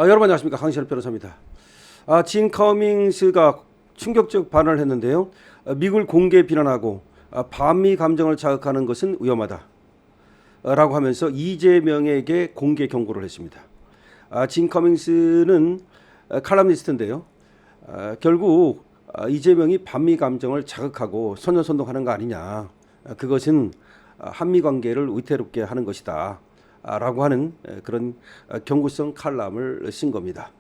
여러분 안녕하십니까, 강신업 변호사입니다. 진 커밍스가 충격적 발언을 했는데요. 미국을 공개 비난하고 반미 감정을 자극하는 것은 위험하다 라고 하면서 이재명에게 공개 경고를 했습니다. 진 커밍스는 칼럼니스트인데요. 결국 이재명이 반미 감정을 자극하고 선전선동하는 거 아니냐, 그것은 한미 관계를 위태롭게 하는 것이다 라고 하는 그런 경고성 칼럼을 쓴 겁니다.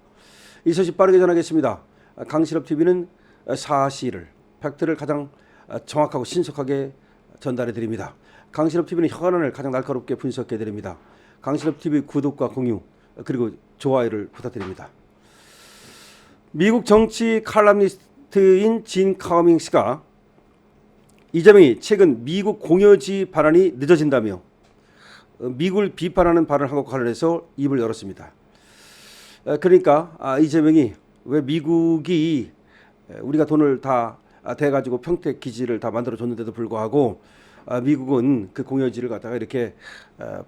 이 소식 빠르게 전하겠습니다. 강신업 TV는 사실을, 팩트를 가장 정확하고 신속하게 전달해 드립니다. 강신업 TV는 현안을 가장 날카롭게 분석해 드립니다. 강신업 TV 구독과 공유 그리고 좋아요를 부탁드립니다. 미국 정치 칼럼니스트인 진 커밍스가 이재명이 최근 미국 공여지 발언이 늦어진다며 미국을 비판하는 발언을 한 것과 관련해서 입을 열었습니다. 그러니까 이재명이 왜 미국이 우리가 돈을 다 대가지고 평택 기지를 다 만들어줬는데도 불구하고 미국은 그 공여지를 갖다가 이렇게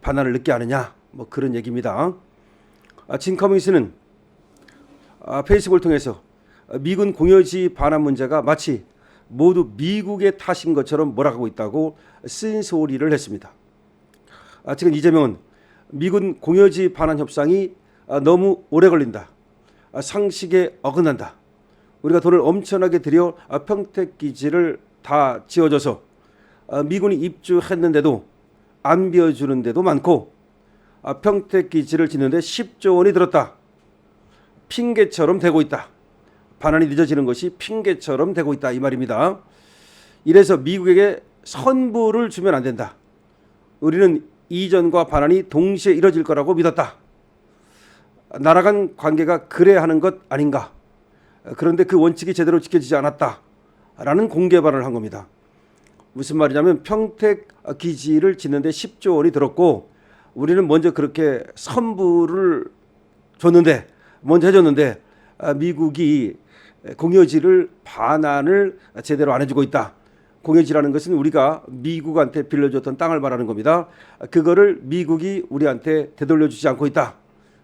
반환을 늦게 하느냐, 뭐 그런 얘기입니다. 진 커밍스는 페이스북을 통해서 미군 공여지 반환 문제가 마치 모두 미국의 탓인 것처럼 몰아가고 있다고 쓴소리를 했습니다. 지금 이재명은 미군 공여지 반환 협상이 너무 오래 걸린다, 상식에 어긋난다, 우리가 돈을 엄청나게 들여 평택 기지를 다 지어줘서 미군이 입주했는데도 안 비워주는 데도 많고 평택 기지를 짓는데 10조 원이 들었다, 핑계처럼 되고 있다, 반환이 늦어지는 것이 핑계처럼 되고 있다, 이 말입니다. 이래서 미국에게 선불을 주면 안 된다, 우리는 이전과 반환이 동시에 이뤄질 거라고 믿었다, 나라 간 관계가 그래야 하는 것 아닌가, 그런데 그 원칙이 제대로 지켜지지 않았다라는 공개 발언을 한 겁니다. 무슨 말이냐면 평택 기지를 짓는데 10조 원이 들었고 우리는 먼저 그렇게 선불을 줬는데, 먼저 해줬는데 미국이 공여지를 반환을 제대로 안 해주고 있다. 공여지라는 것은 우리가 미국한테 빌려줬던 땅을 말하는 겁니다. 그거를 미국이 우리한테 되돌려주지 않고 있다,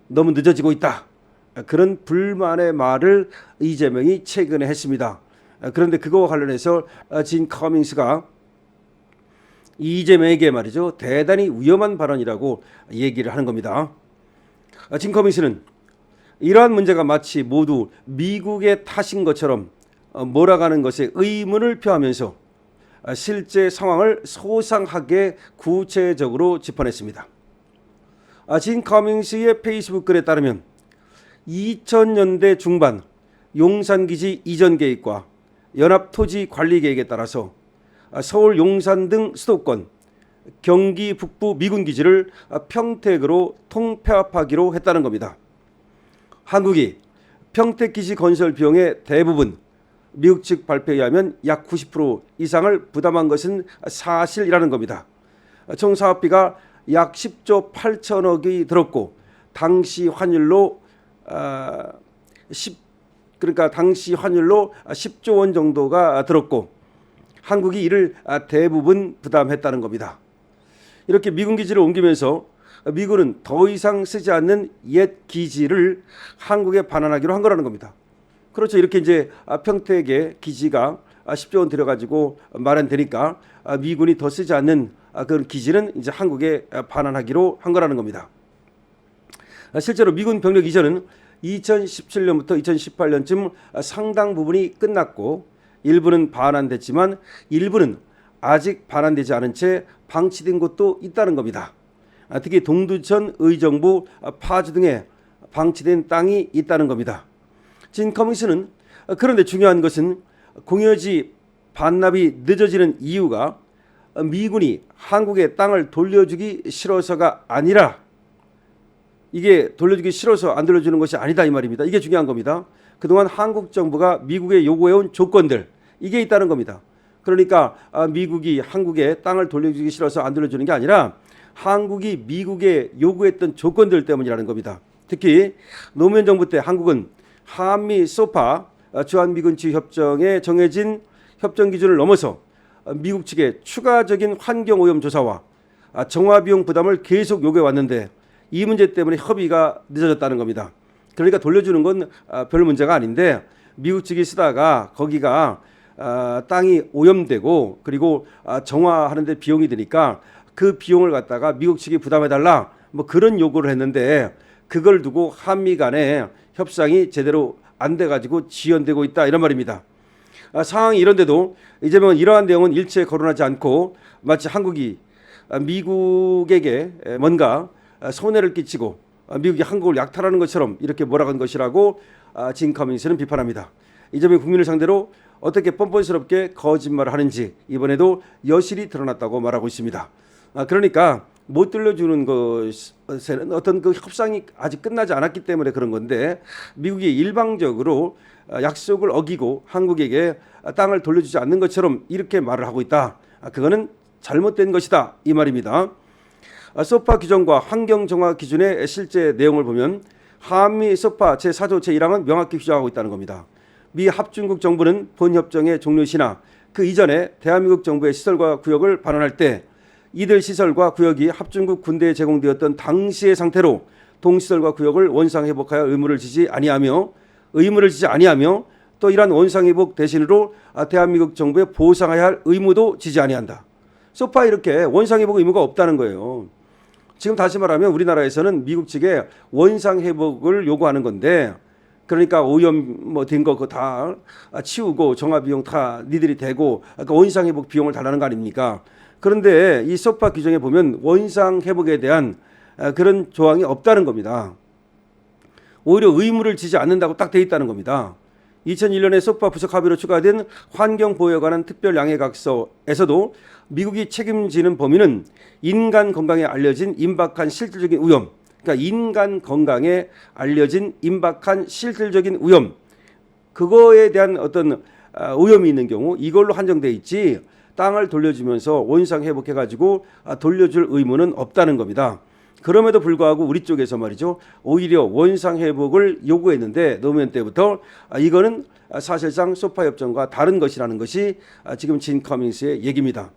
너무 늦어지고 있다, 그런 불만의 말을 이재명이 최근에 했습니다. 그런데 그거와 관련해서 진 커밍스가 이재명에게 말이죠, 대단히 위험한 발언이라고 얘기를 하는 겁니다. 진 커밍스는 이러한 문제가 마치 모두 미국의 탓인 것처럼 몰아가는 것에 의문을 표하면서 실제 상황을 소상하게 구체적으로 짚어냈습니다. 진 커밍스의 페이스북 글에 따르면 2000년대 중반 용산기지 이전 계획과 연합토지관리계획에 따라서 서울 용산 등 수도권, 경기 북부 미군기지를 평택으로 통폐합하기로 했다는 겁니다. 한국이 평택기지 건설 비용의 대부분 미국 측 발표에 의하면 약 90% 이상을 부담한 것은 사실이라는 겁니다. 총 사업비가 약 10조 8천억이 들었고 당시 환율로 당시 환율로 10조 원 정도가 들었고 한국이 이를 대부분 부담했다는 겁니다. 이렇게 미군 기지를 옮기면서 미군은 더 이상 쓰지 않는 옛 기지를 한국에 반환하기로 한 거라는 겁니다. 그렇죠. 이렇게 이제 평택에 기지가 10조 원 들여가지고 마련되니까 미군이 더 쓰지 않는 그런 기지는 이제 한국에 반환하기로 한 거라는 겁니다. 실제로 미군 병력 이전은 2017년부터 2018년쯤 상당 부분이 끝났고 일부는 반환됐지만 일부는 아직 반환되지 않은 채 방치된 곳도 있다는 겁니다. 특히 동두천, 의정부, 파주 등에 방치된 땅이 있다는 겁니다. 진 커밍스는 그런데 중요한 것은 공여지 반납이 늦어지는 이유가 미군이 한국에 땅을 돌려주기 싫어서가 아니라, 이게 돌려주기 싫어서 안 돌려주는 것이 아니다, 이 말입니다. 이게 중요한 겁니다. 그동안 한국 정부가 미국에 요구해온 조건들, 이게 있다는 겁니다. 그러니까 미국이 한국에 땅을 돌려주기 싫어서 안 돌려주는 게 아니라 한국이 미국에 요구했던 조건들 때문이라는 겁니다. 특히 노무현 정부 때 한국은 한미 소파 주한미군 지휘협정에 정해진 협정 기준을 넘어서 미국 측의 추가적인 환경오염 조사와 정화비용 부담을 계속 요구해 왔는데 이 문제 때문에 협의가 늦어졌다는 겁니다. 그러니까 돌려주는 건 별 문제가 아닌데 미국 측이 쓰다가 거기가 땅이 오염되고 그리고 정화하는 데 비용이 드니까 그 비용을 갖다가 미국 측이 부담해달라 뭐 그런 요구를 했는데 그걸 두고 한미 간의 협상이 제대로 안 돼가지고 지연되고 있다 이런 말입니다. 상황이 이런데도 이재명은 이러한 내용은 일체 거론하지 않고 마치 한국이 미국에게 뭔가 손해를 끼치고 미국이 한국을 약탈하는 것처럼 이렇게 몰아간 것이라고 진 커밍스는 비판합니다. 이재명이 국민을 상대로 어떻게 뻔뻔스럽게 거짓말을 하는지 이번에도 여실히 드러났다고 말하고 있습니다. 그러니까 못 들려주는 것에는 어떤 그 협상이 아직 끝나지 않았기 때문에 그런 건데 미국이 일방적으로 약속을 어기고 한국에게 땅을 돌려주지 않는 것처럼 이렇게 말을 하고 있다. 그거는 잘못된 것이다 이 말입니다. 소파 규정과 환경 정화 기준의 실제 내용을 보면 한미 소파 제4조 제1항은 명확히 규정하고 있다는 겁니다. 미 합중국 정부는 본 협정의 종료 시나 그 이전에 대한민국 정부의 시설과 구역을 반환할 때 이들 시설과 구역이 합중국 군대에 제공되었던 당시의 상태로 동시설과 구역을 원상회복하여 의무를 지지 아니하며 또 이러한 원상회복 대신으로 대한민국 정부에 보상해야 할 의무도 지지 아니한다. 소파 이렇게 원상회복 의무가 없다는 거예요. 지금 다시 말하면 우리나라에서는 미국 측에 원상회복을 요구하는 건데 그러니까 오염 뭐 된 거 그거 다 치우고 정화 비용 다 니들이 대고 그러니까 원상회복 비용을 달라는 거 아닙니까? 그런데 이 소파 규정에 보면 원상회복에 대한 그런 조항이 없다는 겁니다. 오히려 의무를 지지 않는다고 딱 돼 있다는 겁니다. 2001년에 소파 부속 합의로 추가된 환경보호에 관한 특별양해각서에서도 미국이 책임지는 범위는 인간 건강에 알려진 임박한 실질적인 위험, 그러니까 인간 건강에 알려진 임박한 실질적인 위험, 그거에 대한 어떤 오염이 있는 경우 이걸로 한정돼 있지 땅을 돌려주면서 원상 회복해가지고 돌려줄 의무는 없다는 겁니다. 그럼에도 불구하고 우리 쪽에서 말이죠, 오히려 원상 회복을 요구했는데 노무현 때부터 이거는 사실상 소파 협정과 다른 것이라는 것이 지금 진 커밍스의 얘기입니다.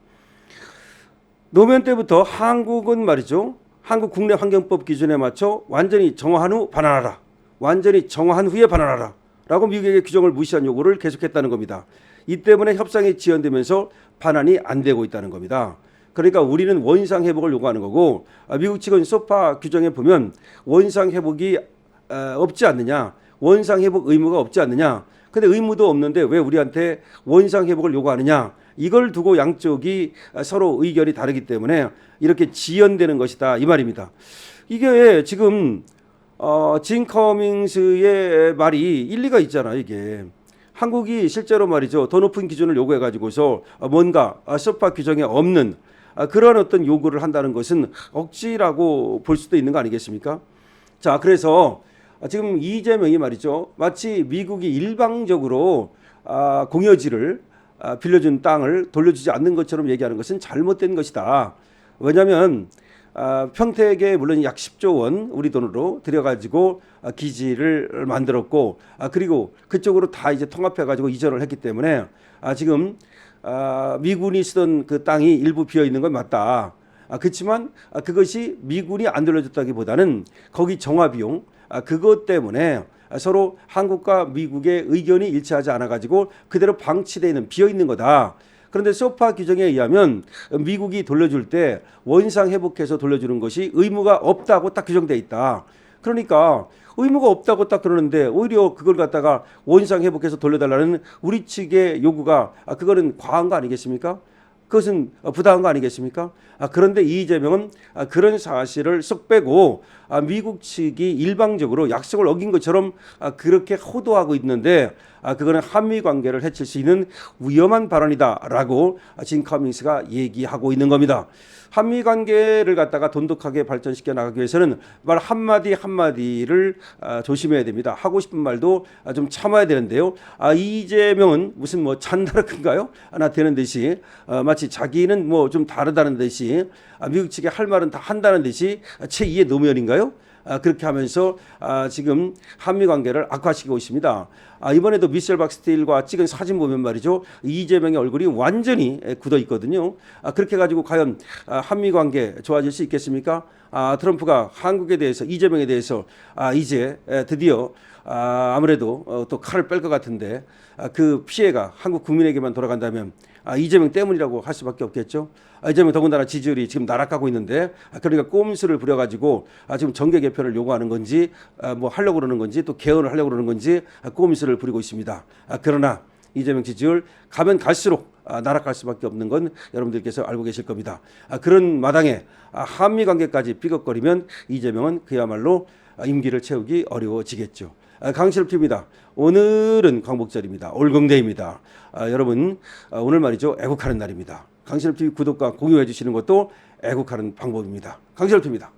노무현 때부터 한국은 말이죠, 한국 국내 환경법 기준에 맞춰 완전히 정화한 후 반환하라, 완전히 정화한 후에 반환하라 라고 미국에게 규정을 무시한 요구를 계속했다는 겁니다. 이 때문에 협상이 지연되면서 반환이 안 되고 있다는 겁니다. 그러니까 우리는 원상 회복을 요구하는 거고 미국 측은 소파 규정에 보면 원상 회복이 없지 않느냐, 원상 회복 의무가 없지 않느냐, 근데 의무도 없는데 왜 우리한테 원상 회복을 요구하느냐, 이걸 두고 양쪽이 서로 의견이 다르기 때문에 이렇게 지연되는 것이다 이 말입니다. 이게 지금 진 커밍스의 말이 일리가 있잖아. 이게 한국이 실제로 말이죠, 더 높은 기준을 요구해 가지고서 뭔가 소파 규정에 없는 그런 어떤 요구를 한다는 것은 억지라고 볼 수도 있는 거 아니겠습니까? 자, 그래서 지금 이재명이 말이죠, 마치 미국이 일방적으로 공여지를 빌려준 땅을 돌려주지 않는 것처럼 얘기하는 것은 잘못된 것이다. 왜냐하면 평택에 물론 약 10조 원 우리 돈으로 들여가지고 기지를 만들었고 그리고 그쪽으로 다 이제 통합해가지고 이전을 했기 때문에 지금 미군이 쓰던 그 땅이 일부 비어 있는 건 맞다. 그렇지만 그것이 미군이 안 돌려줬다기보다는 거기 정화 비용 그것 때문에 서로 한국과 미국의 의견이 일치하지 않아가지고 그대로 방치되어 있는 비어 있는 거다. 그런데 소파 규정에 의하면 미국이 돌려줄 때 원상 회복해서 돌려주는 것이 의무가 없다고 딱 규정돼 있다. 그러니까 의무가 없다고 딱 그러는데 오히려 그걸 갖다가 원상 회복해서 돌려달라는 우리 측의 요구가 그거는 과한 거 아니겠습니까? 그것은 부당한 거 아니겠습니까? 그런데 이재명은 그런 사실을 쏙 빼고 미국 측이 일방적으로 약속을 어긴 것처럼 그렇게 호도하고 있는데 그거는 한미 관계를 해칠 수 있는 위험한 발언이다라고 진 커밍스가 얘기하고 있는 겁니다. 한미 관계를 갖다가 돈독하게 발전시켜 나가기 위해서는 말 한마디 한마디를 조심해야 됩니다. 하고 싶은 말도 좀 참아야 되는데요. 이재명은 무슨 뭐 잔다르크인가요? 하나 되는 듯이 마치 자기는 뭐 좀 다르다는 듯이 미국 측에 할 말은 다 한다는 듯이 제2의 노무현인가요? 그렇게 하면서 지금 한미 관계를 악화시키고 있습니다. 이번에도 미셸 박스틸과 찍은 사진 보면 말이죠, 이재명의 얼굴이 완전히 굳어 있거든요. 그렇게 가지고 과연 한미 관계 좋아질 수 있겠습니까? 트럼프가 한국에 대해서, 이재명에 대해서 이제 드디어 아무래도 또 칼을 뺄 것 같은데, 그 피해가 한국 국민에게만 돌아간다면 이재명 때문이라고 할 수밖에 없겠죠. 이재명 더군다나 지지율이 지금 나락가고 있는데, 그러니까 꼼수를 부려가지고 지금 정계 개편을 요구하는 건지, 뭐 하려고 그러는 건지, 또 개헌을 하려고 그러는 건지 꼼수를 부리고 있습니다. 그러나 이재명 지지율 가면 갈수록 나락갈 수밖에 없는 건 여러분들께서 알고 계실 겁니다. 그런 마당에 한미 관계까지 삐걱거리면 이재명은 그야말로 임기를 채우기 어려워지겠죠. 강실표입니다. 오늘은 광복절입니다. 올공대입니다. 여러분, 오늘 말이죠, 애국하는 날입니다. 강실TV 구독과 공유해 주시는 것도 애국하는 방법입니다. 강실표입니다.